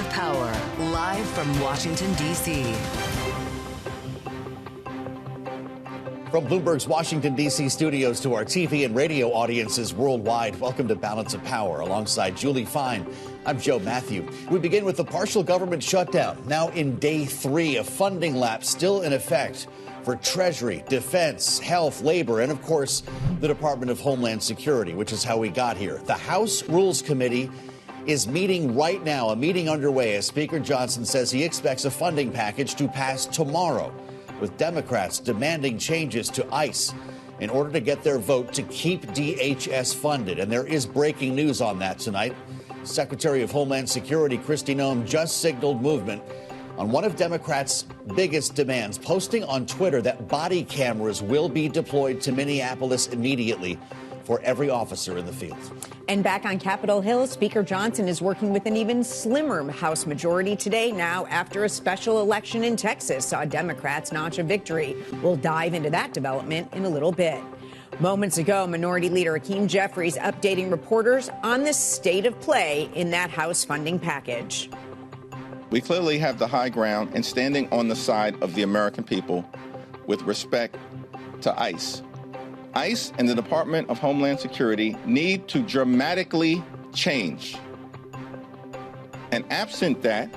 of Power, live from Washington, D.C. From Bloomberg's Washington, D.C. studios to our TV and radio audiences worldwide, welcome to Balance of Power. Alongside Julie Fine, I'm Joe Matthew. We begin with the partial government shutdown, now in day 3, a funding lapse still in effect for Treasury, Defense, Health, Labor, and, of course, the Department of Homeland Security, which is how we got here. The House Rules Committee is meeting right now, a meeting underway as Speaker Johnson says he expects a funding package to pass tomorrow, with Democrats demanding changes to ICE in order to get their vote to keep DHS funded. And there is breaking news on that tonight. Secretary of Homeland Security Kristi Noem just signaled movement on one of Democrats' biggest demands, posting on Twitter that body cameras will be deployed to Minneapolis immediately for every officer in the field. And back on Capitol Hill, Speaker Johnson is working with an even slimmer House majority today now after a special election in Texas saw Democrats notch a victory. We'll dive into that development in a little bit. Moments ago, Minority Leader Hakeem Jeffries updating reporters on the state of play in that House funding package. We clearly have the high ground and standing on the side of the American people with respect to ICE. ICE and the Department of Homeland Security need to dramatically change. And absent that,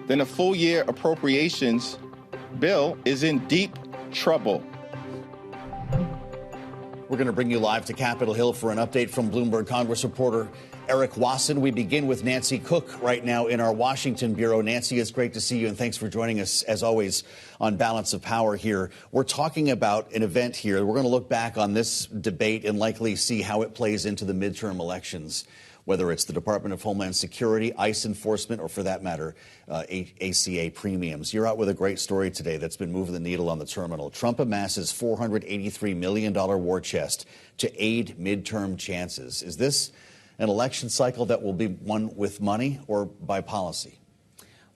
then a full-year appropriations bill is in deep trouble. We're going to bring you live to Capitol Hill for an update from Bloomberg Congress reporter Erik Wasson. We begin with Nancy Cook right now in our Washington bureau. Nancy, it's great to see you, and thanks for joining us, as always, on Balance of Power here. We're talking about an event here. We're going to look back on this debate and likely see how it plays into the midterm elections, whether it's the Department of Homeland Security, ICE enforcement, or for that matter, ACA premiums. You're out with a great story today that's been moving the needle on the terminal. Trump amasses $483 million war chest to aid midterm chances. Is this an election cycle that will be won with money or by policy?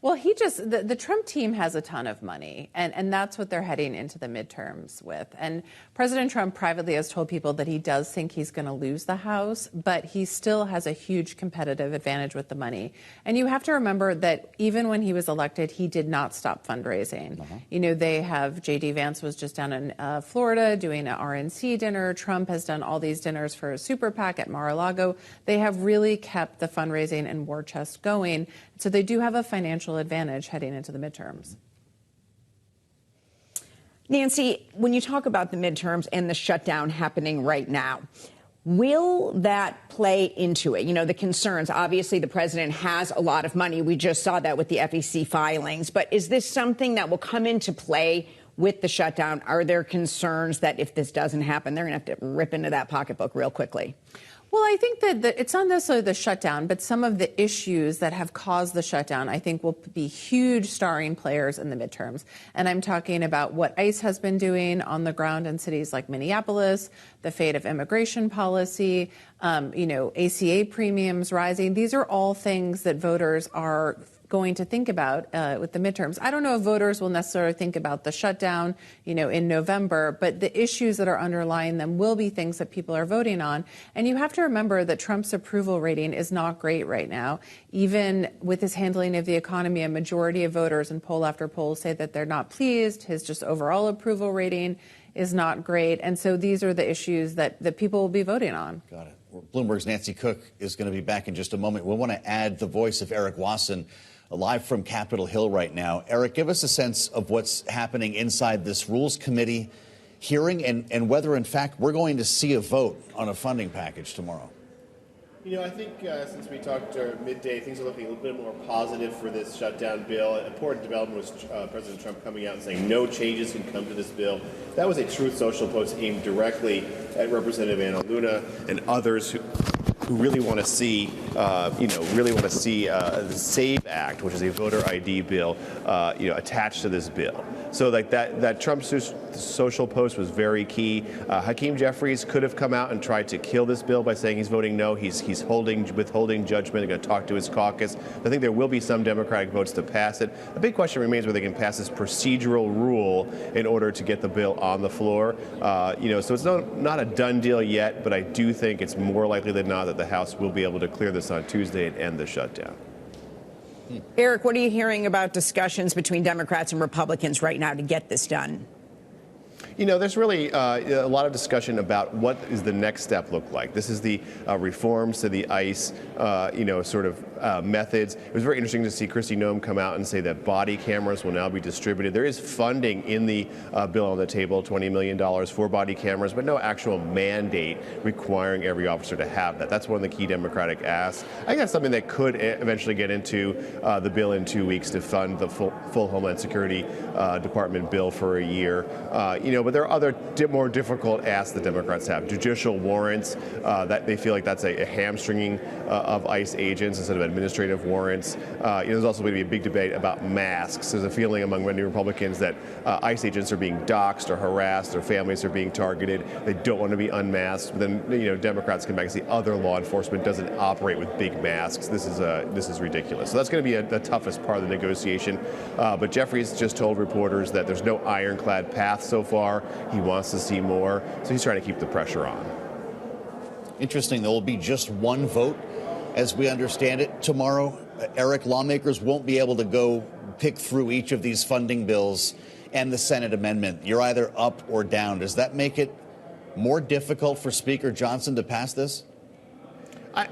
Well, the Trump team has a ton of money, and that's what they're heading into the midterms with. And President Trump privately has told people that he does think he's going to lose the House, but he still has a huge competitive advantage with the money. And you have to remember that even when he was elected, he did not stop fundraising. You know, they have J.D. Vance was just down in Florida doing an RNC dinner. Trump has done all these dinners for a super PAC at Mar-a-Lago. They have really kept the fundraising and war chest going. So they do have a financial advantage heading into the midterms. Nancy, when you talk about the midterms and the shutdown happening right now, will that play into it? You know, the concerns, obviously the president has a lot of money. We just saw that with the FEC filings. But is this something that will come into play with the shutdown? Are there concerns that if this doesn't happen, they're going to have to rip into that pocketbook real quickly? Well, I think that it's not necessarily the shutdown, but some of the issues that have caused the shutdown, I think, will be huge starring players in the midterms. And I'm talking about what ICE has been doing on the ground in cities like Minneapolis, the fate of immigration policy, ACA premiums rising. These are all things that voters are going to think about with the midterms. I don't know if voters will necessarily think about the shutdown, in November, but the issues that are underlying them will be things that people are voting on. And you have to remember that Trump's approval rating is not great right now. Even with his handling of the economy, a majority of voters in poll after poll say that they're not pleased. His just overall approval rating is not great. And so these are the issues that people will be voting on. Got it. Bloomberg's Nancy Cook is going to be back in just a moment. We want to add the voice of Erik Wasson live from Capitol Hill right now. Erik, give us a sense of what's happening inside this Rules Committee hearing and whether, in fact, we're going to see a vote on a funding package tomorrow. I think since we talked midday, things are looking a little bit more positive for this shutdown bill. An important development was President Trump coming out and saying no changes can come to this bill. That was a Truth Social post aimed directly at Representative Anna Luna and others who really want to see, the SAVE Act, which is a voter ID bill, attached to this bill. So like that Trump social post was very key. Hakeem Jeffries could have come out and tried to kill this bill by saying he's voting no. He's withholding judgment. They're going to talk to his caucus. I think there will be some Democratic votes to pass it. The big question remains whether they can pass this procedural rule in order to get the bill on the floor. So it's not a done deal yet, but I do think it's more likely than not that the House will be able to clear this on Tuesday and end the shutdown. Erik, what are you hearing about discussions between Democrats and Republicans right now to get this done? You know, there's really a lot of discussion about what is the next step look like. This is the reforms to the ICE, sort of methods. It was very interesting to see Kristi Noem come out and say that body cameras will now be distributed. There is funding in the bill on the table, $20 million for body cameras, but no actual mandate requiring every officer to have that. That's one of the key Democratic asks. I think that's something that could eventually get into the bill in 2 weeks to fund the full Homeland Security Department bill for a year. But there are other more difficult asks the Democrats have. Judicial warrants, that they feel like that's a hamstringing of ICE agents instead of administrative warrants. There's also going to be a big debate about masks. There's a feeling among many Republicans that ICE agents are being doxxed or harassed, their families are being targeted. They don't want to be unmasked. But then, Democrats come back and say other law enforcement doesn't operate with big masks. This is ridiculous. So that's going to be the toughest part of the negotiation. But Jeffries just told reporters that there's no ironclad path so far. He wants to see more, so he's trying to keep the pressure on. Interesting. There will be just one vote, as we understand it, tomorrow. Erik, lawmakers won't be able to go pick through each of these funding bills and the Senate amendment. You're either up or down. Does that make it more difficult for Speaker Johnson to pass this?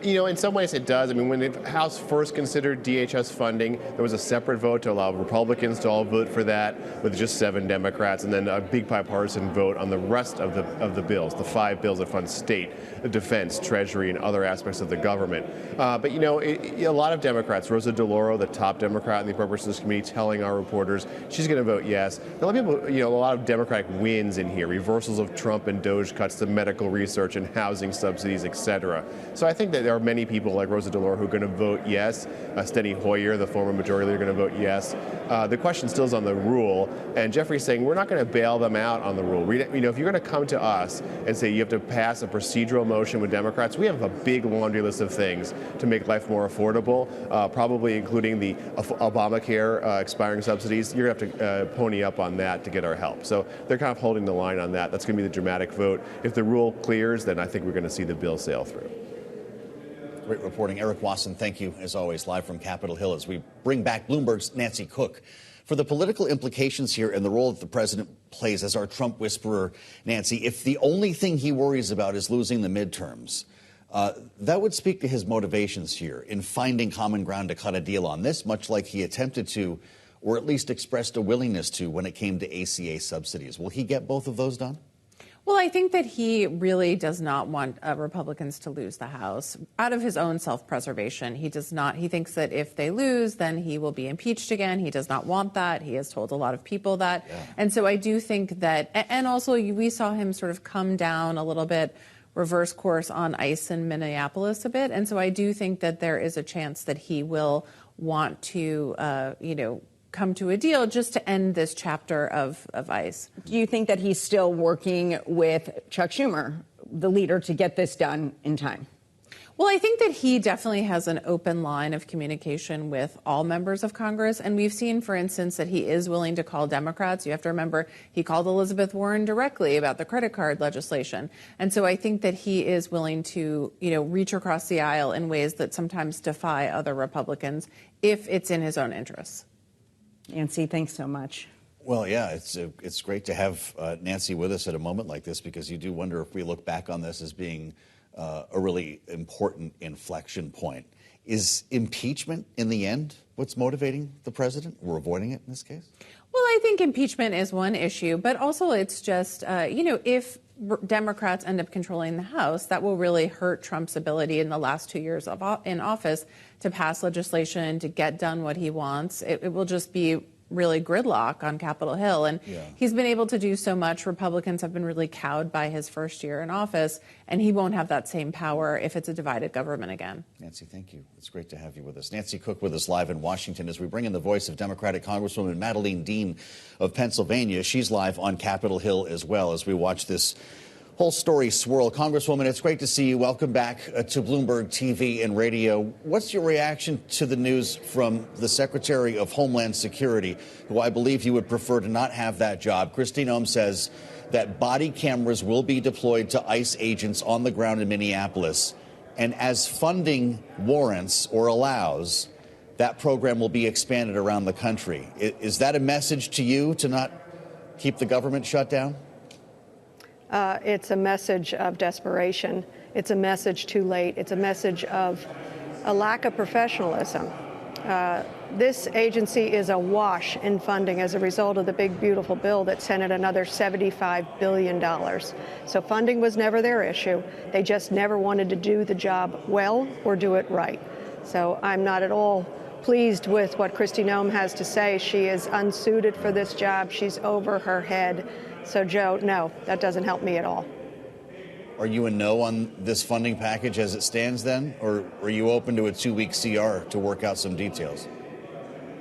In some ways it does. I mean, when the House first considered DHS funding, there was a separate vote to allow Republicans to all vote for that with just 7 Democrats, and then a big bipartisan vote on the rest of the bills, the 5 bills that fund state, defense, treasury, and other aspects of the government. But a lot of Democrats, Rosa DeLauro, the top Democrat in the Appropriations Committee, telling our reporters she's going to vote yes. There are a lot of people, a lot of Democratic wins in here, reversals of Trump and DOJ cuts to medical research and housing subsidies, etc. So I think that there are many people like Rosa DeLauro who are going to vote yes. Steny Hoyer, the former majority leader, are going to vote yes. The question still is on the rule, and Jeffrey's saying we're not going to bail them out on the rule. If you're going to come to us and say you have to pass a procedural motion with Democrats, we have a big laundry list of things to make life more affordable, probably including the Obamacare expiring subsidies. You're going to have to pony up on that to get our help. So they're kind of holding the line on that. That's going to be the dramatic vote. If the rule clears, then I think we're going to see the bill sail through. Great reporting. Erik Wasson, thank you, as always, live from Capitol Hill as we bring back Bloomberg's Nancy Cook for the political implications here and the role that the president plays as our Trump whisperer. Nancy, if the only thing he worries about is losing the midterms, that would speak to his motivations here in finding common ground to cut a deal on this, much like he attempted to, or at least expressed a willingness to when it came to ACA subsidies. Will he get both of those done? Well, I think that he really does not want Republicans to lose the House. Out of his own self-preservation, he does not. He thinks that if they lose, then he will be impeached again. He does not want that. He has told a lot of people that. Yeah. And so I do think that, and also we saw him sort of come down a little bit, reverse course on ICE in Minneapolis a bit. And so I do think that there is a chance that he will want to, come to a deal just to end this chapter of ICE. Do you think that he's still working with Chuck Schumer, the leader, to get this done in time? Well, I think that he definitely has an open line of communication with all members of Congress. And we've seen, for instance, that he is willing to call Democrats. You have to remember he called Elizabeth Warren directly about the credit card legislation. And so I think that he is willing to, reach across the aisle in ways that sometimes defy other Republicans if it's in his own interests. Nancy, thanks so much. Well, yeah, it's great to have Nancy with us at a moment like this, because you do wonder if we look back on this as being a really important inflection point. Is impeachment, in the end, what's motivating the president, or avoiding it in this case? Well, I think impeachment is one issue, but also it's just, if Democrats end up controlling the House, that will really hurt Trump's ability in the last 2 years in office to pass legislation, to get done what he wants. It will just be really gridlock on Capitol Hill. And he's been able to do so much. Republicans have been really cowed by his first year in office, and he won't have that same power if it's a divided government again. Nancy, thank you. It's great to have you with us. Nancy Cook with us live in Washington as we bring in the voice of Democratic Congresswoman Madeleine Dean of Pennsylvania. She's live on Capitol Hill as well as we watch this whole story swirl. Congresswoman, it's great to see you. Welcome back to Bloomberg TV and radio. What's your reaction to the news from the Secretary of Homeland Security, who I believe you would prefer to not have that job? Kristi Noem says that body cameras will be deployed to ICE agents on the ground in Minneapolis. And as funding warrants or allows, that program will be expanded around the country. Is that a message to you to not keep the government shut down? It's a message of desperation. It's a message too late. It's a message of a lack of professionalism. This agency is awash in funding as a result of the big, beautiful bill that sent it another $75 billion. So funding was never their issue. They just never wanted to do the job well or do it right. So I'm not at all pleased with what Kristi Noem has to say. She is unsuited for this job. She's over her head. So, Joe, no, that doesn't help me at all. Are you a no on this funding package as it stands then? Or are you open to a 2-week CR to work out some details?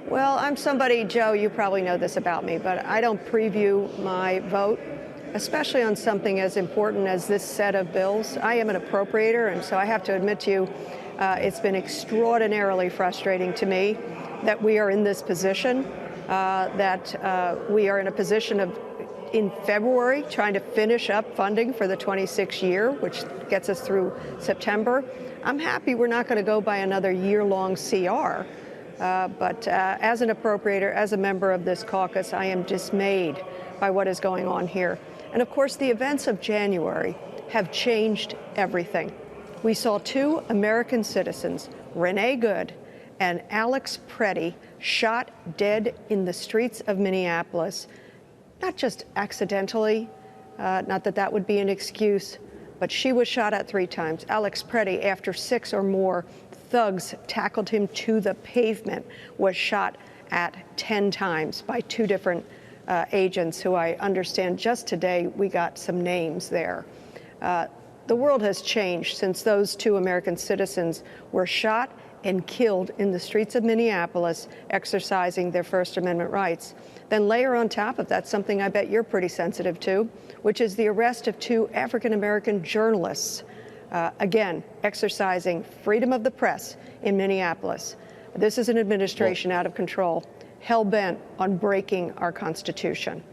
Well, I'm somebody, Joe, you probably know this about me, but I don't preview my vote, especially on something as important as this set of bills. I am an appropriator, and so I have to admit to you, it's been extraordinarily frustrating to me that we are in this position, that we are in a position of, in February, trying to finish up funding for the 26 year, which gets us through September. I'm happy we're not going to go by another year-long CR. But as an appropriator, as a member of this caucus, I am dismayed by what is going on here. And of course, the events of January have changed everything. We saw 2 American citizens, Renee Good and Alex Preddy, shot dead in the streets of Minneapolis. Not just accidentally, not that that would be an excuse, but she was shot at 3 times. Alex Preddy, after 6 or more thugs tackled him to the pavement, was shot at 10 times by 2 different agents who I understand just today we got some names there. The world has changed since those 2 American citizens were shot and killed in the streets of Minneapolis exercising their First Amendment rights. Then layer on top of that something I bet you're pretty sensitive to, which is the arrest of 2 African-American journalists, again, exercising freedom of the press in Minneapolis. This is an administration out of control, hell-bent on breaking our Constitution.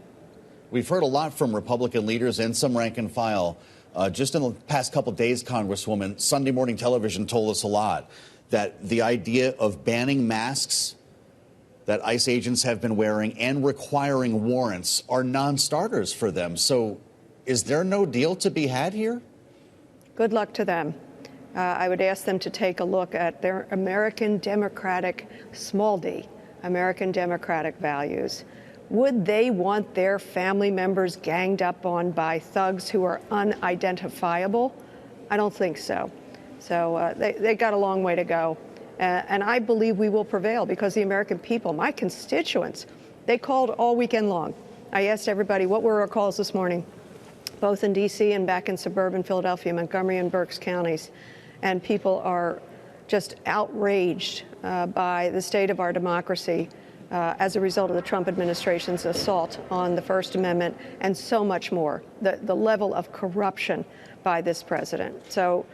We've heard a lot from Republican leaders and some rank and file. Just in the past couple days, Congresswoman, Sunday morning television told us a lot that the idea of banning masks that ICE agents have been wearing and requiring warrants are non-starters for them. So is there no deal to be had here? Good luck to them. I would ask them to take a look at their American democratic, small d, American democratic values. Would they want their family members ganged up on by thugs who are unidentifiable? I don't think so. So they got a long way to go. And I believe we will prevail because the American people, my constituents, they called all weekend long. I asked everybody, what were our calls this morning, both in D.C. and back in suburban Philadelphia, Montgomery and Berks counties. And people are just outraged by the state of our democracy as a result of the Trump administration's assault on the First Amendment and so much more, the level of corruption by this president. So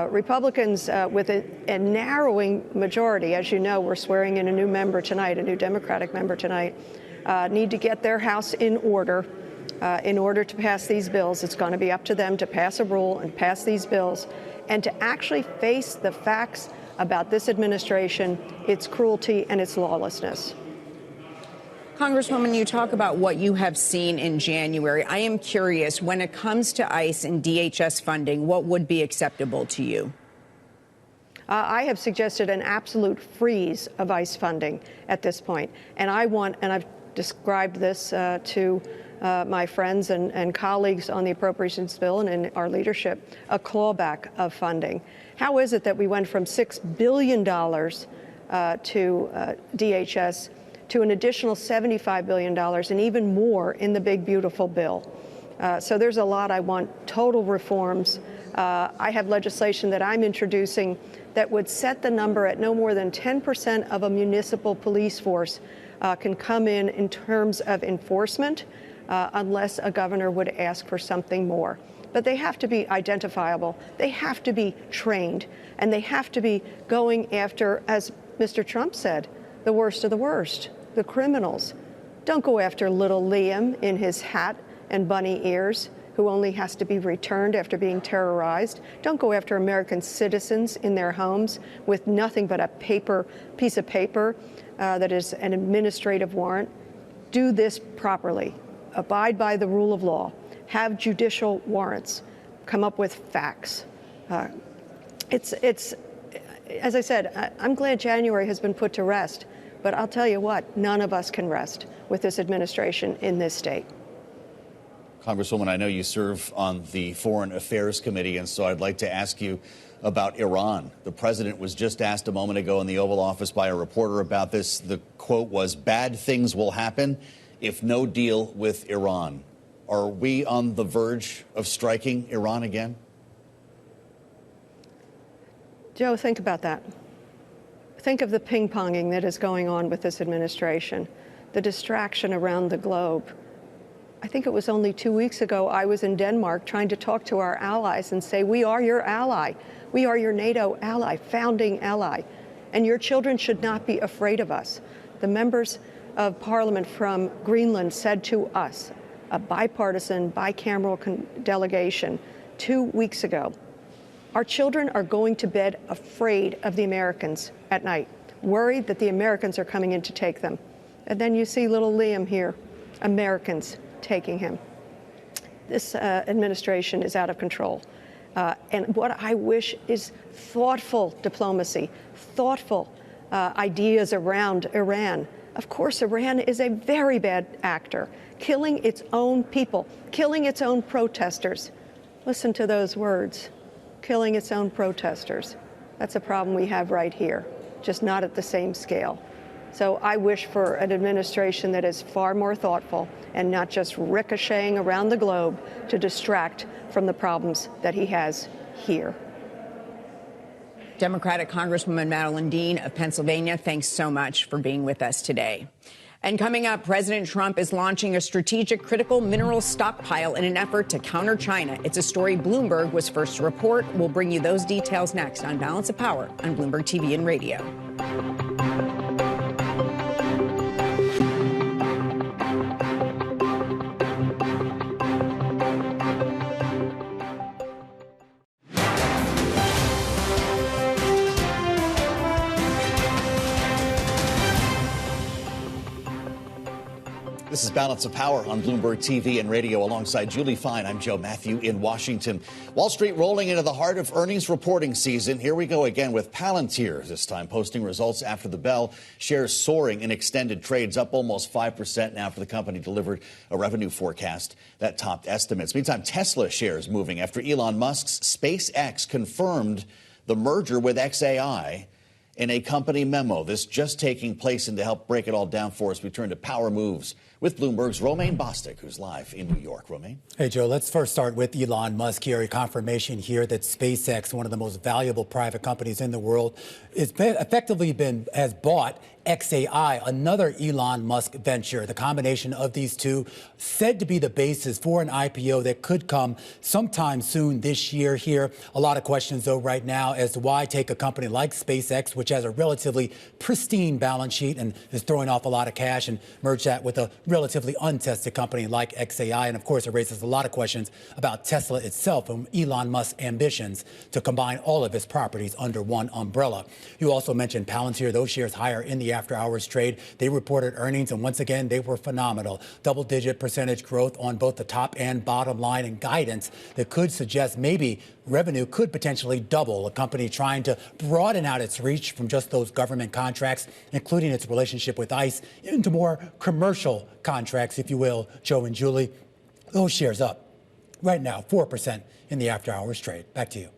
Republicans, with a narrowing majority, as you know, we're swearing in a new member tonight, a new Democratic member tonight, need to get their House in order to pass these bills. It's going to be up to them to pass a rule and pass these bills and to actually face the facts about this administration, its cruelty and its lawlessness. Congresswoman, you talk about what you have seen in January. I am curious, when it comes to ICE and DHS funding, what would be acceptable to you? I have suggested an absolute freeze of ICE funding at this point. And I've described this to my friends and colleagues on the appropriations bill and in our leadership, a clawback of funding. How is it that we went from $6 billion to DHS to an additional $75 billion and even more in the big, beautiful bill? So there's a lot I want. Total reforms. I have legislation that I'm introducing that would set the number at no more than 10% of a municipal police force can come in terms of enforcement unless a governor would ask for something more. But they have to be identifiable. They have to be trained. And they have to be going after, as Mr. Trump said, the worst of the worst, the criminals. Don't go after little Liam in his hat and bunny ears. who only has to be returned after being terrorized. Don't go after American citizens in their homes with nothing but a piece of paper that is an administrative warrant. Do this properly. Abide by the rule of law. Have judicial warrants. Come up with facts. It's as I said, I'm glad January has been put to rest, but I'll tell you what, none of us can rest with this administration in this state. Congresswoman, I know you serve on the Foreign Affairs Committee, and so I'd like to ask you about Iran. The president was just asked a moment ago in the Oval Office by a reporter about this. The quote was, "Bad things will happen if no deal with Iran." Are we on the verge of striking Iran again? Joe, think about that. Think of the ping-ponging that is going on with this administration, the distraction around the globe. I think it was only 2 weeks ago I was in Denmark trying to talk to our allies and say, we are your ally. We are your NATO ally, founding ally. And your children should not be afraid of us. The members of parliament from Greenland said to us, a bipartisan, bicameral delegation 2 weeks ago, our children are going to bed afraid of the Americans at night, worried that the Americans are coming in to take them. And then you see little Liam here, Americans taking him. This administration is out of control. And what I wish is thoughtful diplomacy, thoughtful ideas around Iran. Of course, Iran is a very bad actor, killing its own people, killing its own protesters. Listen to those words. Killing its own protesters. That's a problem we have right here, just not at the same scale. So I wish for an administration that is far more thoughtful and not just ricocheting around the globe to distract from the problems that he has here. Democratic Congresswoman Madeleine Dean of Pennsylvania, thanks so much for being with us today. And coming up, President Trump is launching a strategic critical mineral stockpile in an effort to counter China. It's a story Bloomberg was first to report. We'll bring you those details next on Balance of Power on Bloomberg TV and Radio. This is Balance of Power on Bloomberg TV and Radio alongside Julie Fine. I'm Joe Matthew in Washington. Wall Street rolling into the heart of earnings reporting season. Here we go again with Palantir, this time posting results after the bell. Shares soaring in extended trades, up almost 5% now after the company delivered a revenue forecast that topped estimates. Meantime, Tesla shares moving after Elon Musk's SpaceX confirmed the merger with xAI in a company memo. This just taking place, and to help break it all down for us, we turn to Power Moves with Bloomberg's Romaine Bostick, who's live in New York. Romaine? Hey, Joe, let's first start with Elon Musk here. A confirmation here that SpaceX, one of the most valuable private companies in the world, has bought xAI, another Elon Musk venture. The combination of these two said to be the basis for an IPO that could come sometime soon this year here. A lot of questions, though, right now as to why take a company like SpaceX, which has a relatively pristine balance sheet and is throwing off a lot of cash, and merge that with a relatively untested company like xAI. And, of course, it raises a lot of questions about Tesla itself and Elon Musk's ambitions to combine all of his properties under one umbrella. You also mentioned Palantir. Those shares higher in the after-hours trade. They reported earnings, and once again, they were phenomenal. Double-digit percentage growth on both the top and bottom line, and guidance that could suggest maybe revenue could potentially double. A company trying to broaden out its reach from just those government contracts, including its relationship with ICE, into more commercial contracts, if you will. Joe and Julie, those shares up right now, 4% in the after-hours trade. Back to you.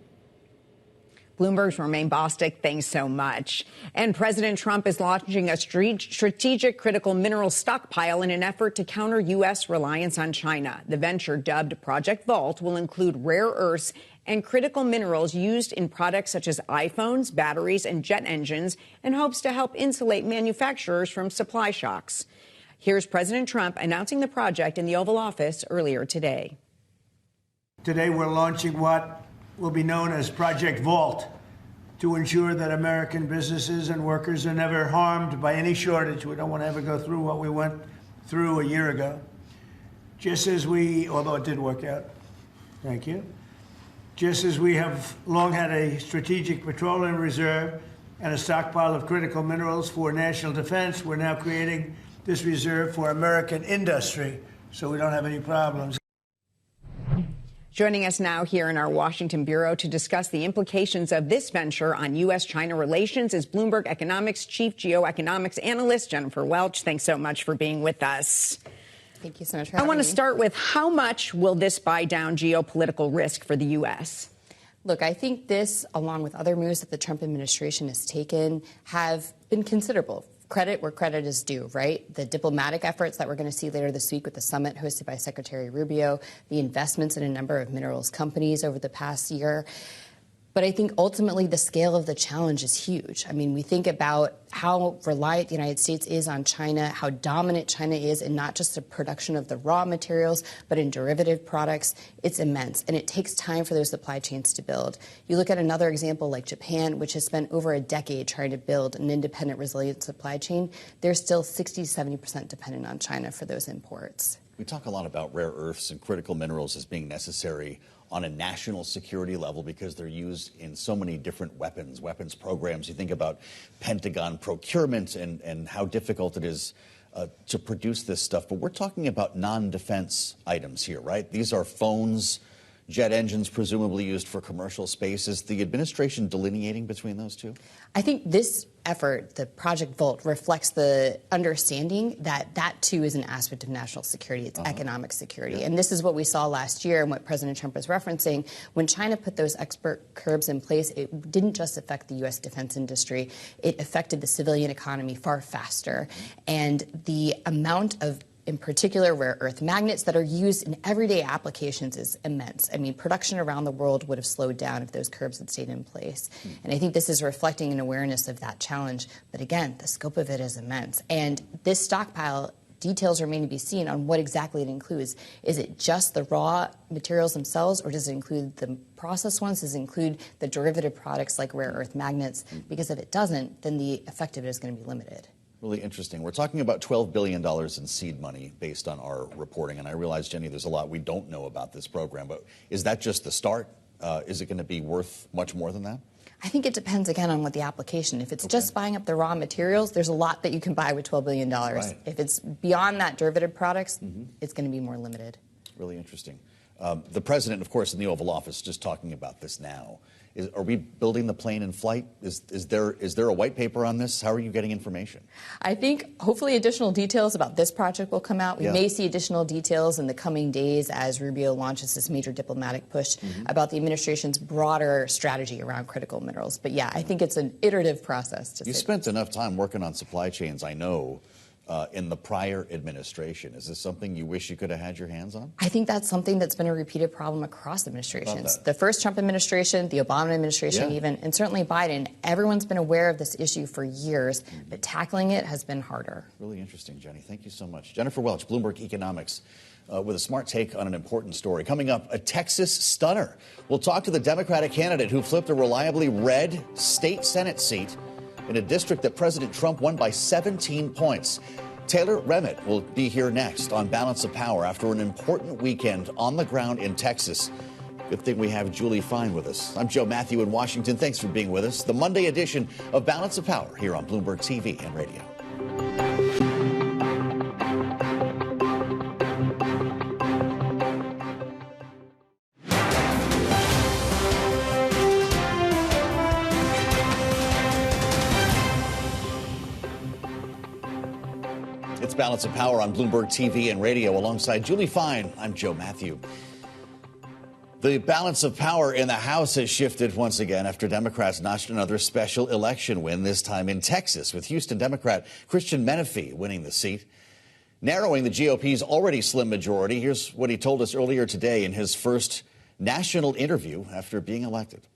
Bloomberg's Romaine Bostick, thanks so much. And President Trump is launching a strategic critical mineral stockpile in an effort to counter U.S. reliance on China. The venture, dubbed Project Vault, will include rare earths and critical minerals used in products such as iPhones, batteries, and jet engines, and hopes to help insulate manufacturers from supply shocks. Here's President Trump announcing the project in the Oval Office earlier today. Today we're launching what will be known as Project Vault to ensure that American businesses and workers are never harmed by any shortage. We don't want to ever go through what we went through a year ago. Just as although it did work out, Thank you. Just as we have long had a strategic petroleum reserve and a stockpile of critical minerals for national defense, we're now creating this reserve for American industry, so we don't have any problems. Joining us now here in our Washington bureau to discuss the implications of this venture on U.S.-China relations is Bloomberg Economics Chief Geoeconomics Analyst Jennifer Welch. Thanks so much for being with us. Thank you so much for having me. I want to start with, how much will this buy down geopolitical risk for the U.S.? Look, I think this, along with other moves that the Trump administration has taken, have been considerable. Credit where credit is due, right? The diplomatic efforts that we're going to see later this week with the summit hosted by Secretary Rubio, the investments in a number of minerals companies over the past year. But I think ultimately the scale of the challenge is huge. I mean, we think about how reliant the United States is on China, how dominant China is in not just the production of the raw materials, but in derivative products. It's immense, and it takes time for those supply chains to build. You look at another example like Japan, which has spent over a decade trying to build an independent, resilient supply chain. They're still 60 to 70% dependent on China for those imports. We talk a lot about rare earths and critical minerals as being necessary on a national security level because they're used in so many different weapons programs. You think about Pentagon procurement and how difficult it is to produce this stuff. But we're talking about non-defense items here, right? These are phones, jet engines presumably used for commercial space. Is the administration delineating between those two? I think this effort, the Project Volt, reflects the understanding that that, too, is an aspect of national security. It's economic security. And this is what we saw last year and what President Trump was referencing. When China put those export curbs in place, it didn't just affect the U.S. defense industry. It affected the civilian economy far faster. And the amount of, in particular, rare earth magnets that are used in everyday applications is immense. I mean, production around the world would have slowed down if those curbs had stayed in place. And I think this is reflecting an awareness of that challenge. But again, the scope of it is immense. And this stockpile, details remain to be seen on what exactly it includes. Is it just the raw materials themselves, or does it include the processed ones? Does it include the derivative products like rare earth magnets? Because if it doesn't, then the effect of it is going to be limited. Really interesting. We're talking about $12 billion in seed money based on our reporting. And I realize, Jenny, there's a lot we don't know about this program. But is that just the start? Is it going to be worth much more than that? I think it depends, again, on what the application. If it's just buying up the raw materials, there's a lot that you can buy with $12 billion. Right. If it's beyond that, derivative products, it's going to be more limited. Really interesting. The president, of course, in the Oval Office, just talking about this now. Are we building the plane in flight? Is there a white paper on this? How are you getting information? I think hopefully additional details about this project will come out. We may see additional details in the coming days as Rubio launches this major diplomatic push about the administration's broader strategy around critical minerals. But yeah, I think it's an iterative process. You spent enough time working on supply chains, I know, in the prior administration. Is this something you wish you could have had your hands on? I think that's something that's been a repeated problem across administrations. The first Trump administration, the Obama administration even, and certainly Biden, everyone's been aware of this issue for years, but tackling it has been harder. Really interesting, Jenny. Thank you so much. Jennifer Welch, Bloomberg Economics, with a smart take on an important story. Coming up, a Texas stunner. We'll talk to the Democratic candidate who flipped a reliably red state Senate seat in a district that President Trump won by 17 points. Taylor Rehmet will be here next on Balance of Power after an important weekend on the ground in Texas. Good thing we have Julie Fine with us. I'm Joe Matthew in Washington. Thanks for being with us. The Monday edition of Balance of Power here on Bloomberg TV and radio. It's Balance of Power on Bloomberg TV and radio alongside Julie Fine. I'm Joe Matthew. The balance of power in the House has shifted once again after Democrats notched another special election win, this time in Texas, with Houston Democrat Christian Menefee winning the seat, narrowing the GOP's already slim majority. Here's what he told us earlier today in his first national interview after being elected.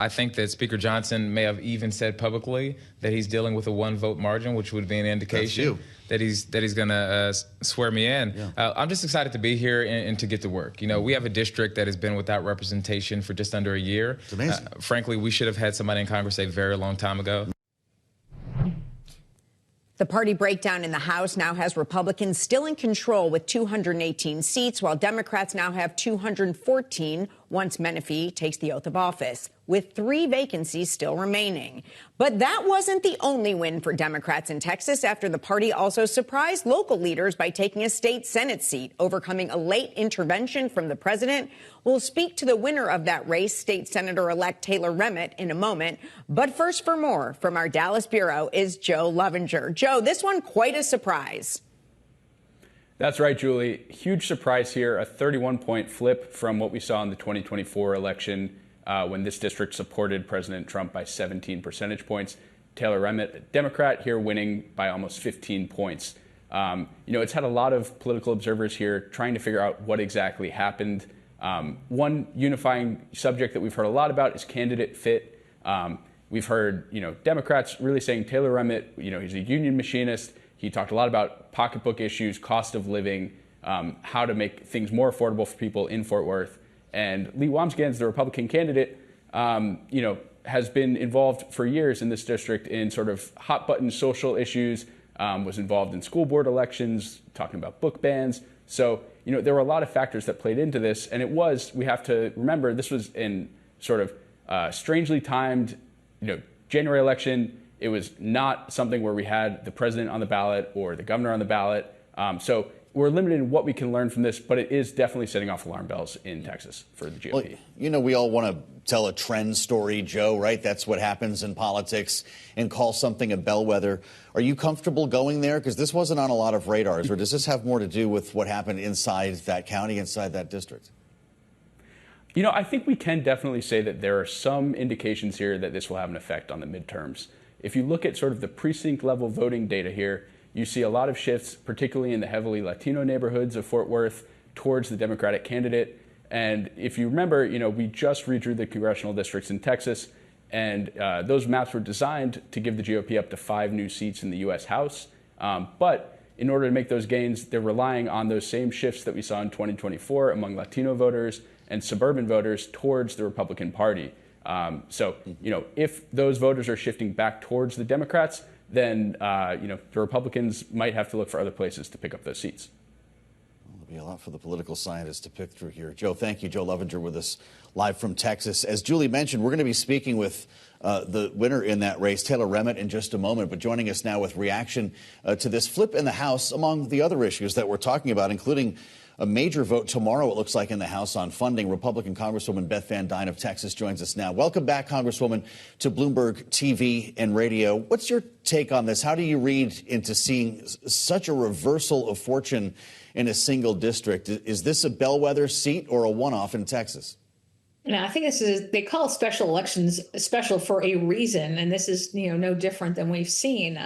I think that Speaker Johnson may have even said publicly that he's dealing with a one-vote margin, which would be an indication that he's going to swear me in. Yeah. I'm just excited to be here and to get to work. You know, we have a district that has been without representation for just under a year. It's amazing. Frankly, we should have had somebody in Congress a very long time ago. The party breakdown in the House now has Republicans still in control with 218 seats, while Democrats now have 214 once Menifee takes the oath of office, with 3 vacancies still remaining. But that wasn't the only win for Democrats in Texas, after the party also surprised local leaders by taking a state Senate seat, overcoming a late intervention from the president. We'll speak to the winner of that race, State Senator-elect Taylor Rehmet, in a moment. But first, for more from our Dallas bureau is Joe Lovinger. Joe, this one quite a surprise. That's right, Julie. Huge surprise here, a 31-point flip from what we saw in the 2024 election when this district supported President Trump by 17 percentage points. Taylor Rehmet, a Democrat, here winning by almost 15 points. It's had a lot of political observers here trying to figure out what exactly happened. One unifying subject that we've heard a lot about is candidate fit. We've heard, Democrats really saying Taylor Rehmet, he's a union machinist. He talked a lot about pocketbook issues, cost of living, how to make things more affordable for people in Fort Worth. And Lee Wambsgans, the Republican candidate, has been involved for years in this district in sort of hot button social issues, was involved in school board elections, talking about book bans. So, there were a lot of factors that played into this. And we have to remember, this was in sort of strangely timed, January election. It was not something where we had the president on the ballot or the governor on the ballot. So we're limited in what we can learn from this, but it is definitely setting off alarm bells in Texas for the GOP. Well, we all want to tell a trend story, Joe, right? That's what happens in politics, and call something a bellwether. Are you comfortable going there? Because this wasn't on a lot of radars, or does this have more to do with what happened inside that county, inside that district? I think we can definitely say that there are some indications here that this will have an effect on the midterms. If you look at sort of the precinct level voting data here, you see a lot of shifts, particularly in the heavily Latino neighborhoods of Fort Worth, towards the Democratic candidate. And if you remember, we just redrew the congressional districts in Texas, and those maps were designed to give the GOP up to 5 new seats in the U.S. House. But in order to make those gains, they're relying on those same shifts that we saw in 2024 among Latino voters and suburban voters towards the Republican Party. If those voters are shifting back towards the Democrats, then, the Republicans might have to look for other places to pick up those seats. Well, there'll be a lot for the political scientists to pick through here. Joe, thank you. Joe Lovinger with us live from Texas. As Julie mentioned, we're going to be speaking with the winner in that race, Taylor Rehmet, in just a moment. But joining us now with reaction to this flip in the House, among the other issues that we're talking about, including a major vote tomorrow, it looks like, in the House on funding. Republican Congresswoman Beth Van Duyne of Texas joins us now. Welcome back, Congresswoman, to Bloomberg TV and radio. What's your take on this? How do you read into seeing such a reversal of fortune in a single district? Is this a bellwether seat or a one-off in Texas? Now, I think they call special elections special for a reason, and this is, no different than we've seen.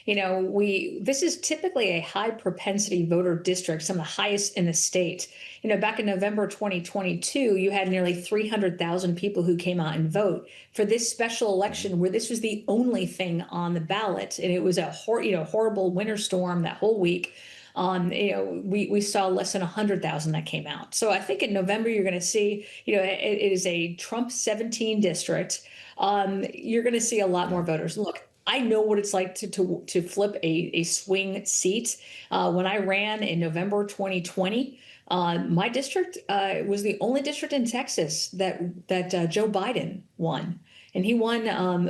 This is typically a high propensity voter district, some of the highest in the state. Back in November 2022, you had nearly 300,000 people who came out and vote for this special election, where this was the only thing on the ballot, and it was a horrible winter storm that whole week. We saw less than 100,000 that came out. So I think in November, you're going to see, it is a Trump 17 district. You're going to see a lot more voters. Look, I know what it's like to flip a swing seat. When I ran in November 2020, my district was the only district in Texas that Joe Biden won. And he won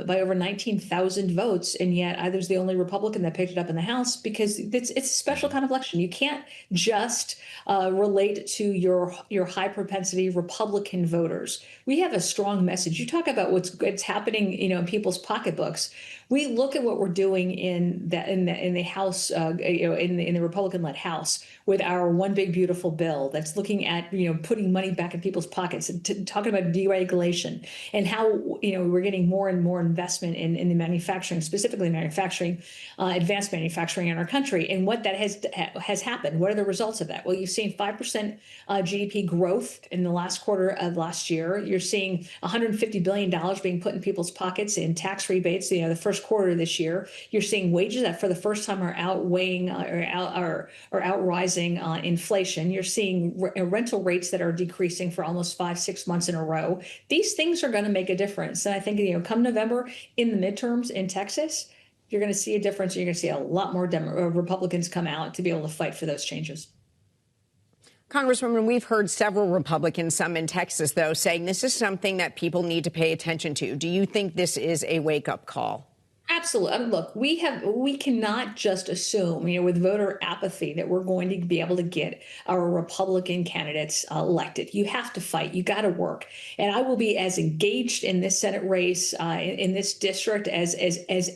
by over 19,000 votes. And yet I was the only Republican that picked it up in the House, because it's a special kind of election. You can't just relate to your high propensity Republican voters. We have a strong message. You talk about what's happening, in people's pocketbooks. We look at what we're doing in the House, in the Republican-led House, with our One Big Beautiful Bill that's looking at putting money back in people's pockets, and talking about deregulation, and how we're getting more and more investment in the manufacturing, specifically manufacturing, advanced manufacturing in our country, and what that has happened. What are the results of that? Well, you've seen 5% GDP growth in the last quarter of last year. You're seeing $150 billion being put in people's pockets in tax rebates. The first quarter of this year, you're seeing wages that for the first time are outweighing or outrising inflation. You're seeing rental rates that are decreasing for almost 5-6 months in a row. These things are going to make a difference. And I think, come November in the midterms in Texas, you're going to see a difference. You're going to see a lot more Republicans come out to be able to fight for those changes. Congresswoman, we've heard several Republicans, some in Texas, though, saying this is something that people need to pay attention to. Do you think this is a wake-up call? Absolutely. Look, we cannot just assume, with voter apathy that we're going to be able to get our Republican candidates elected. You have to fight. You got to work. And I will be as engaged in this Senate race in this district as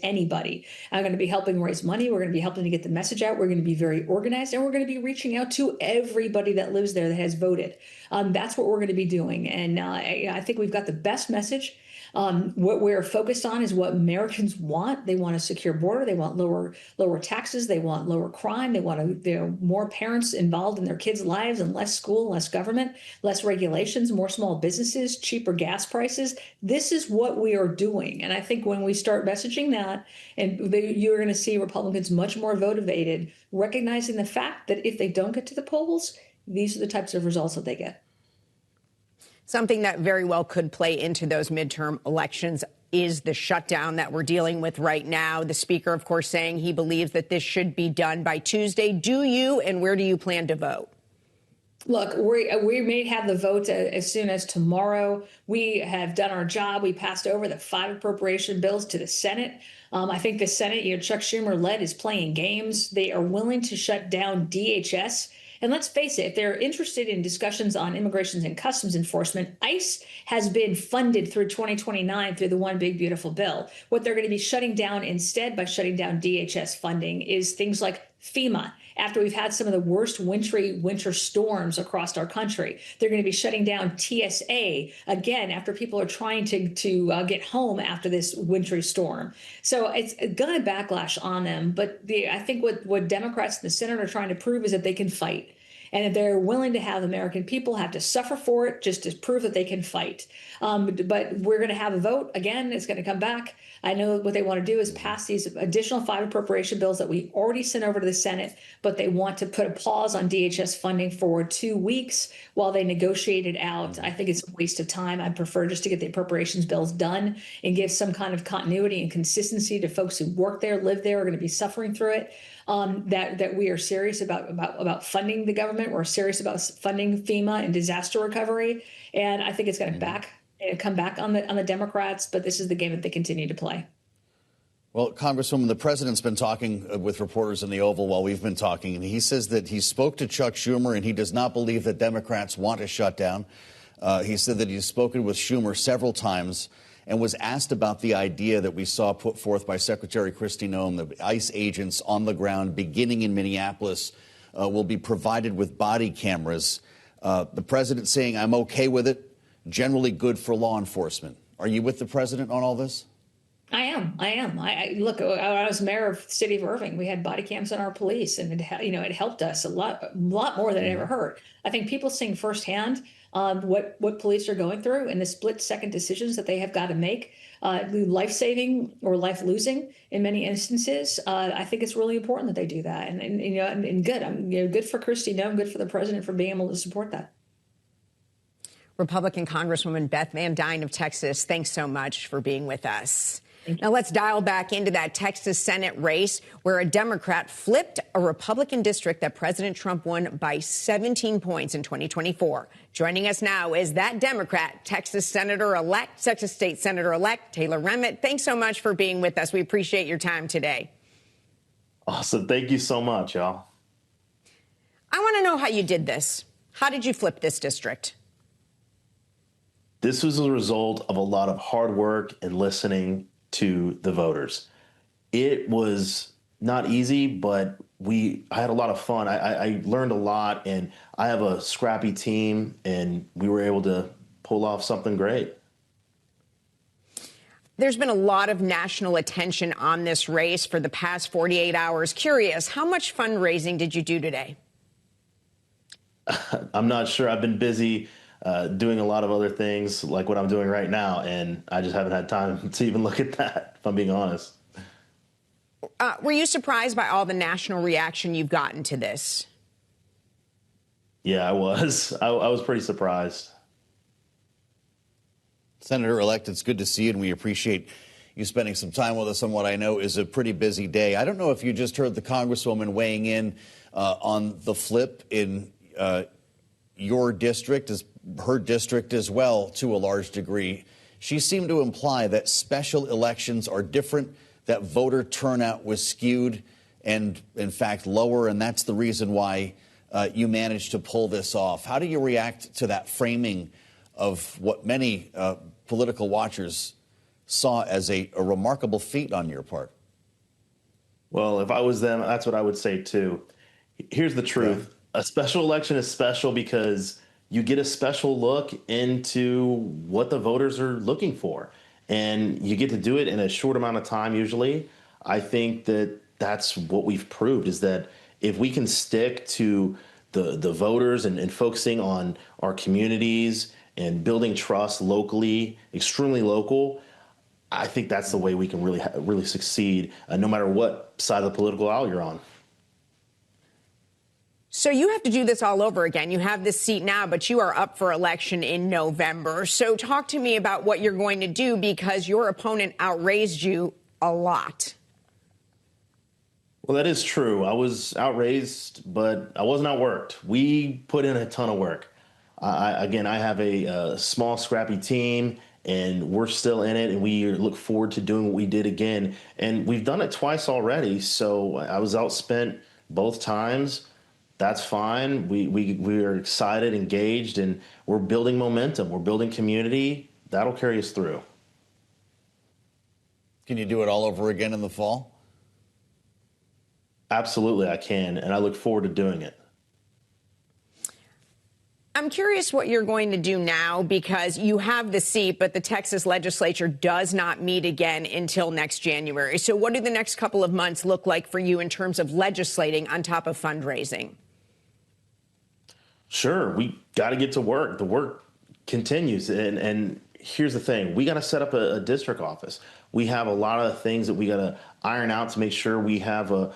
anybody. I'm going to be helping raise money. We're going to be helping to get the message out. We're going to be very organized, and we're going to be reaching out to everybody that lives there that has voted. That's what we're going to be doing. And I think we've got the best message. What we're focused on is what Americans want. They want a secure border. They want lower taxes. They want lower crime. They want more parents involved in their kids' lives and less school, less government, less regulations, more small businesses, cheaper gas prices. This is what we are doing. And I think when we start messaging that, and you're going to see Republicans much more motivated, recognizing the fact that if they don't get to the polls, these are the types of results that they get. Something that very well could play into those midterm elections is the shutdown that we're dealing with right now. The speaker, of course, saying he believes that this should be done by Tuesday. Do you, and where do you plan to vote? Look, we may have the vote as soon as tomorrow. We have done our job. We passed over the 5 appropriation bills to the Senate. I think the Senate, Chuck Schumer led, is playing games. They are willing to shut down DHS. And let's face it, if they're interested in discussions on immigration and customs enforcement, ICE has been funded through 2029 through the One Big Beautiful Bill. What they're going to be shutting down instead by shutting down DHS funding is things like FEMA. After we've had some of the worst winter storms across our country, they're going to be shutting down TSA again after people are trying to get home after this wintry storm. So it's going to backlash on them. But I think what Democrats in the Senate are trying to prove is that they can fight. And if they're willing to have the American people have to suffer for it just to prove that they can fight. But we're going to have a vote. Again, it's going to come back. I know what they want to do is pass these additional 5 appropriation bills that we already sent over to the Senate, but they want to put a pause on DHS funding for 2 weeks while they negotiate it out. I think it's a waste of time. I prefer just to get the appropriations bills done and give some kind of continuity and consistency to folks who work there, live there, are going to be suffering through it. That we are serious about funding the government. We're serious about funding FEMA and disaster recovery. And I think it's going to come back on the Democrats. But this is the game that they continue to play. Well, Congresswoman, the president's been talking with reporters in the Oval while we've been talking, and he says that he spoke to Chuck Schumer and he does not believe that Democrats want a shutdown. He said that he's spoken with Schumer several times and was asked about the idea that we saw put forth by Secretary Kristi Noem, the ICE agents on the ground beginning in Minneapolis will be provided with body cameras. The president saying, I'm okay with it, generally good for law enforcement. Are you with the president on all this? I am. Look, I was mayor of the city of Irving. We had body cams on our police, and it helped us a lot more than it ever hurt. I think people seeing firsthand what police are going through and the split-second decisions that they have got to make, life-saving or life-losing in many instances. I think it's really important that they do that, and good. Good for Kristi Noem, good for the president for being able to support that. Republican Congresswoman Beth Van Duyne of Texas, thanks so much for being with us. Now let's dial back into that Texas Senate race where a Democrat flipped a Republican district that President Trump won by 17 points in 2024. Joining us now is that Democrat, Texas State Senator-elect Taylor Rehmet. Thanks so much for being with us. We appreciate your time today. Awesome. Thank you so much, y'all. I want to know how you did this. How did you flip this district? This was a result of a lot of hard work and listening to the voters. It was not easy, but I had a lot of fun. I learned a lot, and I have a scrappy team, and we were able to pull off something great. There's been a lot of national attention on this race for the past 48 hours. Curious, how much fundraising did you do today? I'm not sure. I've been busy doing a lot of other things like what I'm doing right now, and I just haven't had time to even look at that, if I'm being honest. Were you surprised by all the national reaction you've gotten to this? Yeah, I was. I was pretty surprised. Senator-elect, it's good to see you, and we appreciate you spending some time with us on what I know is a pretty busy day. I don't know if you just heard the Congresswoman weighing in on the flip in your district, her district as well, to a large degree. She seemed to imply that special elections are different, that voter turnout was skewed and, in fact, lower, and that's the reason why you managed to pull this off. How do you react to that framing of what many political watchers saw as a remarkable feat on your part? Well, if I was them, that's what I would say, too. Here's the truth. A special election is special because you get a special look into what the voters are looking for, and you get to do it in a short amount of time, usually. I think that that's what we've proved, is that if we can stick to the voters and focusing on our communities and building trust locally, extremely local, I think that's the way we can really succeed, no matter what side of the political aisle you're on. So you have to do this all over again. You have this seat now, but you are up for election in November. So talk to me about what you're going to do, because your opponent outraised you a lot. Well, that is true. I was outraised, but I wasn't outworked. We put in a ton of work. I have a small, scrappy team, and we're still in it, and we look forward to doing what we did again. And we've done it twice already, so I was outspent both times. That's fine. We are excited, engaged, and we're building momentum. We're building community. That'll carry us through. Can you do it all over again in the fall? Absolutely, I can, and I look forward to doing it. I'm curious what you're going to do now, because you have the seat, but the Texas legislature does not meet again until next January. So what do the next couple of months look like for you in terms of legislating on top of fundraising? Sure, we got to get to work. The work continues, and here's the thing. We got to set up a district office. We have a lot of things that we got to iron out to make sure we have a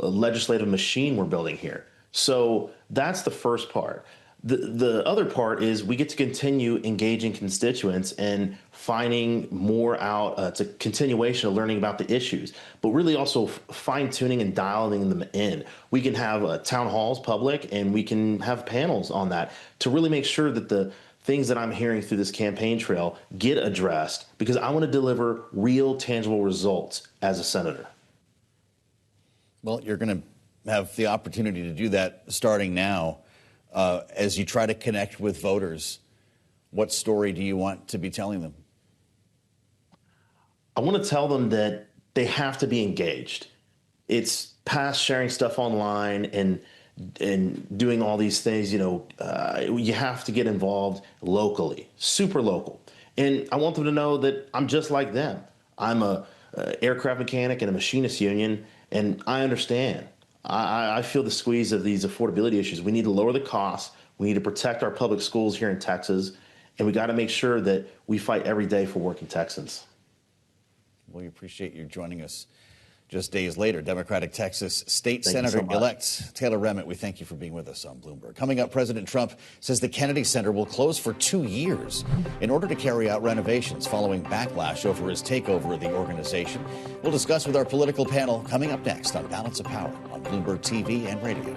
legislative machine we're building here. So that's the first part. The other part is we get to continue engaging constituents and finding more out. It's a continuation of learning about the issues, but really also fine-tuning and dialing them in. We can have town halls public, and we can have panels on that to really make sure that the things that I'm hearing through this campaign trail get addressed, because I want to deliver real, tangible results as a senator. Well, you're going to have the opportunity to do that starting now. As you try to connect with voters, what story do you want to be telling them? I want to tell them that they have to be engaged. It's past sharing stuff online and doing all these things. You have to get involved locally, super local. And I want them to know that I'm just like them. I'm a aircraft mechanic in a machinist union, and I understand. I feel the squeeze of these affordability issues. We need to lower the costs. We need to protect our public schools here in Texas. And we got to make sure that we fight every day for working Texans. Well, we appreciate you joining us just days later. Democratic Texas State Thank Senator-elect Taylor Rehmet, we thank you for being with us on Bloomberg. Coming up, President Trump says the Kennedy Center will close for 2 years in order to carry out renovations following backlash over his takeover of the organization. We'll discuss with our political panel coming up next on Balance of Power on Bloomberg TV and radio.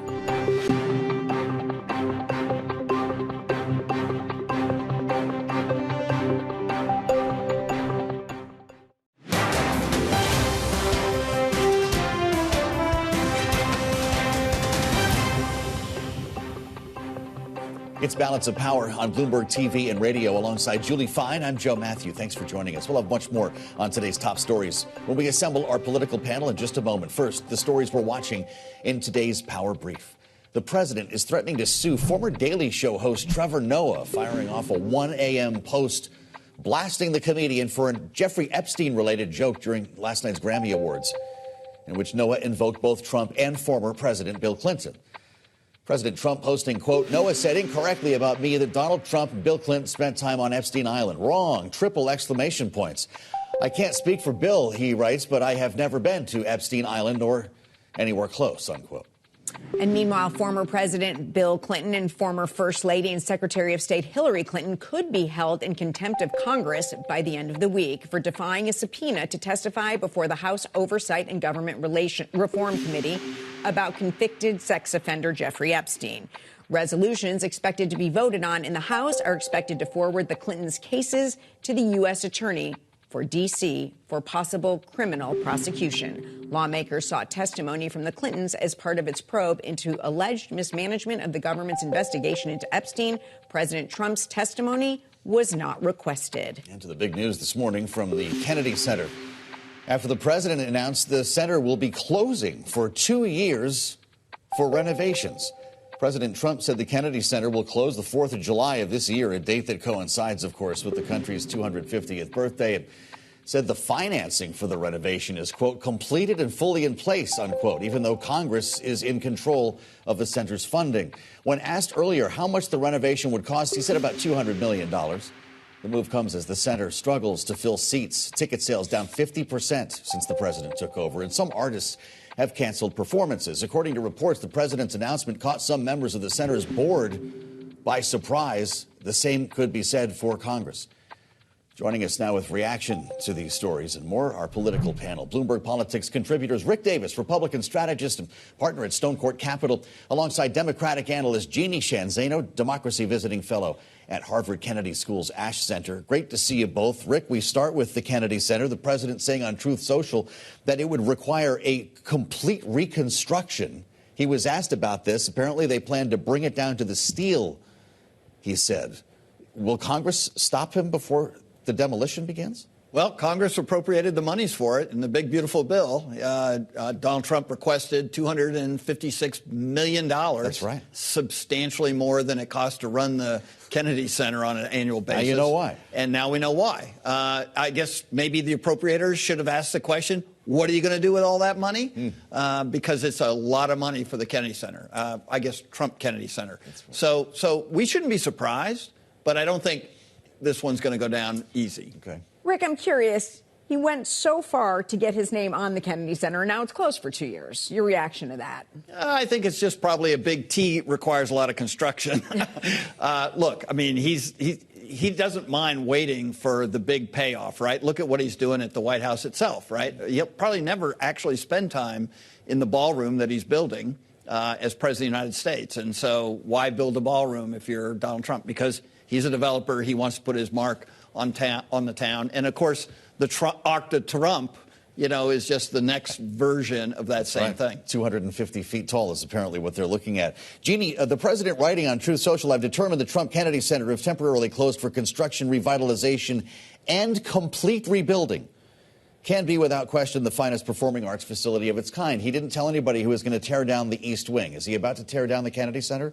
It's Balance of Power on Bloomberg TV and radio alongside Julie Fine. I'm Joe Matthew. Thanks for joining us. We'll have much more on today's top stories when we assemble our political panel in just a moment. First, the stories we're watching in today's Power Brief. The president is threatening to sue former Daily Show host Trevor Noah, firing off a 1 a.m. post blasting the comedian for a Jeffrey Epstein-related joke during last night's Grammy Awards, in which Noah invoked both Trump and former President Bill Clinton. President Trump posting, quote, Noah said incorrectly about me that Donald Trump and Bill Clinton spent time on Epstein Island. Wrong. Triple exclamation points. I can't speak for Bill, he writes, but I have never been to Epstein Island or anywhere close, unquote. And meanwhile, former President Bill Clinton and former First Lady and Secretary of State Hillary Clinton could be held in contempt of Congress by the end of the week for defying a subpoena to testify before the House Oversight and Government Reform Committee about convicted sex offender Jeffrey Epstein. Resolutions expected to be voted on in the House are expected to forward the Clintons' cases to the U.S. Attorney for D.C. for possible criminal prosecution. Lawmakers sought testimony from the Clintons as part of its probe into alleged mismanagement of the government's investigation into Epstein. President Trump's testimony was not requested. And to the big news this morning from the Kennedy Center. After the president announced the center will be closing for 2 years for renovations. President Trump said the Kennedy Center will close the 4th of July of this year, a date that coincides, of course, with the country's 250th birthday, and said the financing for the renovation is, quote, completed and fully in place, unquote, even though Congress is in control of the center's funding. When asked earlier how much the renovation would cost, he said about $200 million. The move comes as the center struggles to fill seats. Ticket sales down 50% since the president took over, and some artists have canceled performances. According to reports, the president's announcement caught some members of the center's board by surprise. The same could be said for Congress. Joining us now with reaction to these stories and more, our political panel. Bloomberg Politics contributors Rick Davis, Republican strategist and partner at Stone Court Capital, alongside Democratic analyst Jeannie Sheehan Zaino, Democracy Visiting Fellow at Harvard Kennedy School's Ash Center. Great to see you both. Rick, we start with the Kennedy Center. The president saying on Truth Social that it would require a complete reconstruction. He was asked about this. Apparently, they plan to bring it down to the steel, he said. Will Congress stop him before the demolition begins? Well, Congress appropriated the monies for it in the big, beautiful bill. Donald Trump requested $256 million. That's right. Substantially more than it costs to run the Kennedy Center on an annual basis. Now you know why. And now we know why. I guess maybe the appropriators should have asked the question, what are you going to do with all that money? Because it's a lot of money for the Kennedy Center. I guess Trump Kennedy Center. Right. So we shouldn't be surprised, but I don't think this one's going to go down easy. Okay. Rick, I'm curious. He went so far to get his name on the Kennedy Center, and now it's closed for 2 years. Your reaction to that? I think it's just probably a big T requires a lot of construction. Look, I mean, he doesn't mind waiting for the big payoff, right? Look at what he's doing at the White House itself, right? He'll probably never actually spend time in the ballroom that he's building as president of the United States. And so why build a ballroom if you're Donald Trump? Because he's a developer. He wants to put his mark on the town. And, of course, the Arc de Trump, is just the next version of that same thing. 250 feet tall is apparently what they're looking at. Jeannie, the president writing on Truth Social, I've determined the Trump Kennedy Center is temporarily closed for construction, revitalization, and complete rebuilding. Can be, without question, the finest performing arts facility of its kind. He didn't tell anybody who was going to tear down the East Wing. Is he about to tear down the Kennedy Center?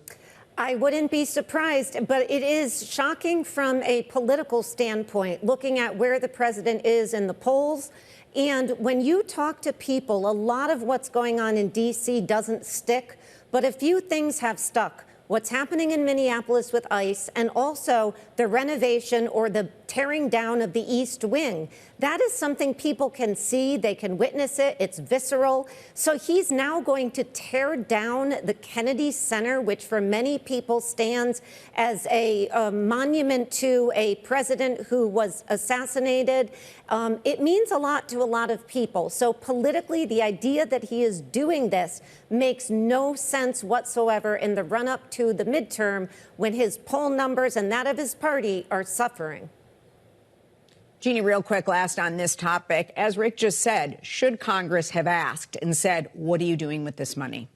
I wouldn't be surprised, but it is shocking from a political standpoint, looking at where the president is in the polls. And when you talk to people, a lot of what's going on in D.C. doesn't stick, but a few things have stuck. What's happening in Minneapolis with ICE, and also the renovation or the tearing down of the East Wing. That is something people can see. They can witness it. It's visceral. So he's now going to tear down the Kennedy Center, which for many people stands as a monument to a president who was assassinated. It means a lot to a lot of people. So politically, the idea that he is doing this makes no sense whatsoever in the run-up to the midterm when his poll numbers and that of his party are suffering. Jeannie, real quick, last on this topic. As Rick just said, should Congress have asked and said, what are you doing with this money?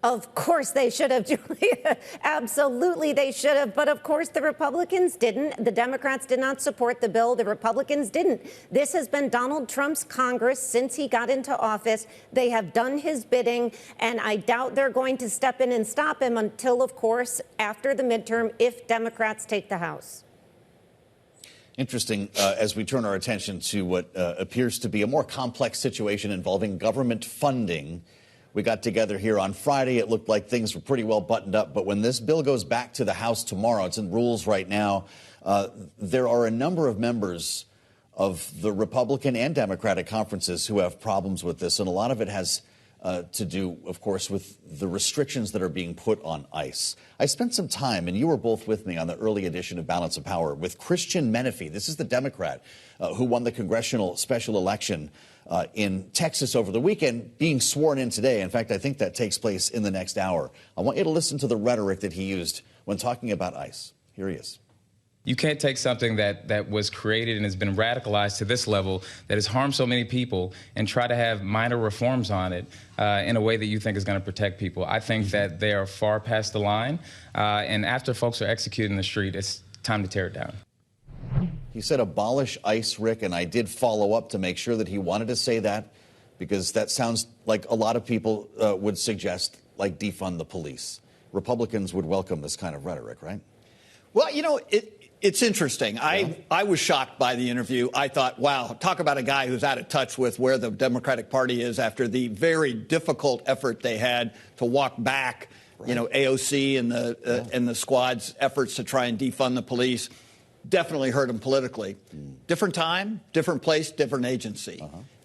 Of course they should have, Julia. Absolutely they should have. But of course the Republicans didn't. The Democrats did not support the bill. The Republicans didn't. This has been Donald Trump's Congress since he got into office. They have done his bidding, and I doubt they're going to step in and stop him until, of course, after the midterm, if Democrats take the House. Interesting, as we turn our attention to what appears to be a more complex situation involving government funding. We got together here on Friday. It looked like things were pretty well buttoned up. But when this bill goes back to the House tomorrow, it's in rules right now, there are a number of members of the Republican and Democratic conferences who have problems with this. And a lot of it has to do, of course, with the restrictions that are being put on ICE. I spent some time, and you were both with me on the early edition of Balance of Power, with Christian Menefee. This is the Democrat who won the congressional special election in Texas over the weekend, being sworn in today. In fact, I think that takes place in the next hour. I want you to listen to the rhetoric that he used when talking about ICE. Here he is. You can't take something that was created and has been radicalized to this level, that has harmed so many people, and try to have minor reforms on it in a way that you think is going to protect people. I think that they are far past the line, and after folks are executed in the street, it's time to tear it down. He said abolish ICE, Rick, and I did follow up to make sure that he wanted to say that, because that sounds like a lot of people would suggest, like, defund the police. Republicans would welcome this kind of rhetoric, right? Well, you know, it's interesting. I was shocked by the interview. I thought, wow, talk about a guy who's out of touch with where the Democratic Party is after the very difficult effort they had to walk back, you know, AOC and the squad's efforts to try and defund the police. Definitely hurt him politically. Different time, different place, different agency.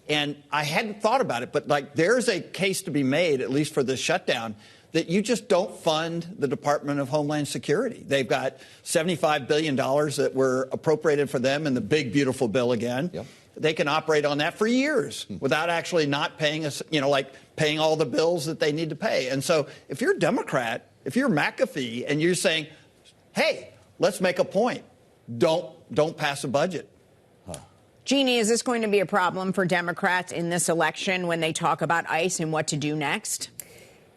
And I hadn't thought about it, but like there's a case to be made, at least for this shutdown, that you just don't fund the Department of Homeland Security. They've got $75 billion that were appropriated for them in the big, beautiful bill again. They can operate on that for years without actually not paying us, you know, like paying all the bills that they need to pay. And so if you're a Democrat, if you're McAfee and you're saying, hey, let's make a point, don't pass a budget. Jeannie, is this going to be a problem for Democrats in this election when they talk about ICE and what to do next?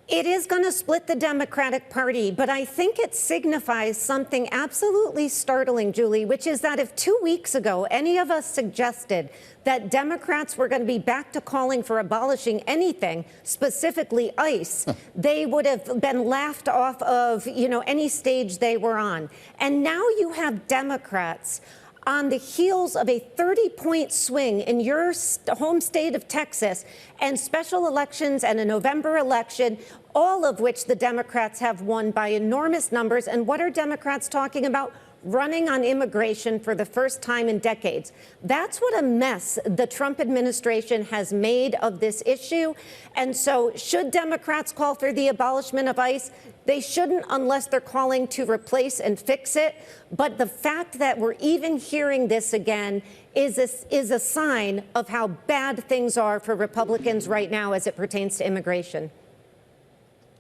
It is going to split the Democratic Party, but I think it signifies something absolutely startling, Julie, which is that if 2 weeks ago any of us suggested that Democrats were going to be back to calling for abolishing anything, specifically ICE, they would have been laughed off of, you know, any stage they were on. And now you have Democrats on the heels of a 30-point swing in your home state of Texas and special elections and a November election, all of which the Democrats have won by enormous numbers. And what are Democrats talking about? Running on immigration for the first time in decades. That's what a mess the Trump administration has made of this issue. And so should Democrats call for the abolishment of ICE? They shouldn't unless they're calling to replace and fix it. But the fact that we're even hearing this again is a sign of how bad things are for Republicans right now as it pertains to immigration.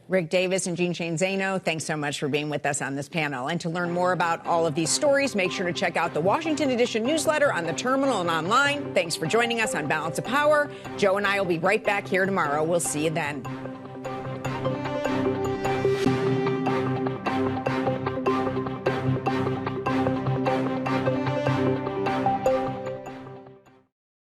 Rick Davis and Jean Shane Zaino, thanks so much for being with us on this panel. And to learn more about all of these stories, make sure to check out the Washington Edition newsletter on the terminal and online. Thanks for joining us on Balance of Power. Joe and I will be right back here tomorrow. We'll see you then.